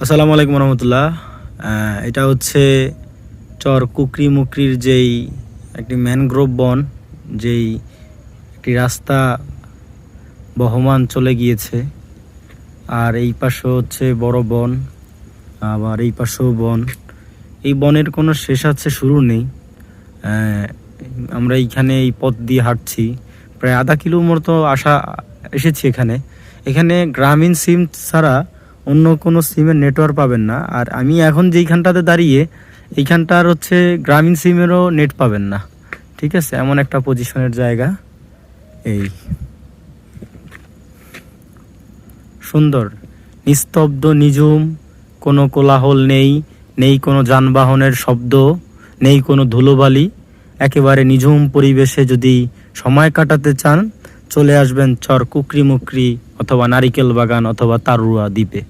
আসসালামু আলাইকুম রহমতুল্লাহ। এটা হচ্ছে চর কুকরি মুকরির যেই একটি ম্যানগ্রোভ বন, যেই একটি রাস্তা বহমান চলে গিয়েছে। আর এই পাশে হচ্ছে বড় বন, আবার এই পাশেও বন। এই বনের কোনো শেষ আছে, শুরু নেই। আমরা এইখানে এই পথ দিয়ে হাঁটছি, প্রায় আধা কিলো মতো এসেছি এখানে গ্রামীণ সিম ছাড়া অন্য কোনো সিমের নেটওয়ার্ক পাবেন না। আর আমি এখন যেইখানটাতে দাঁড়িয়ে, এইখানটার হচ্ছে গ্রামীণ সিমেরও নেট পাবেন না। ঠিক আছে, এমন একটা পজিশনের জায়গা। এই সুন্দর, নিস্তব্ধ, নিঝুম, কোনো কোলাহল নেই কোনো যানবাহনের শব্দ, নেই কোনো ধুলোবালি। একেবারে নিঝুম পরিবেশে যদি সময় কাটাতে চান, চলে আসবেন চর কুকরি মুকরি অথবা নারিকেল বাগান অথবা তারুয়া দ্বীপে।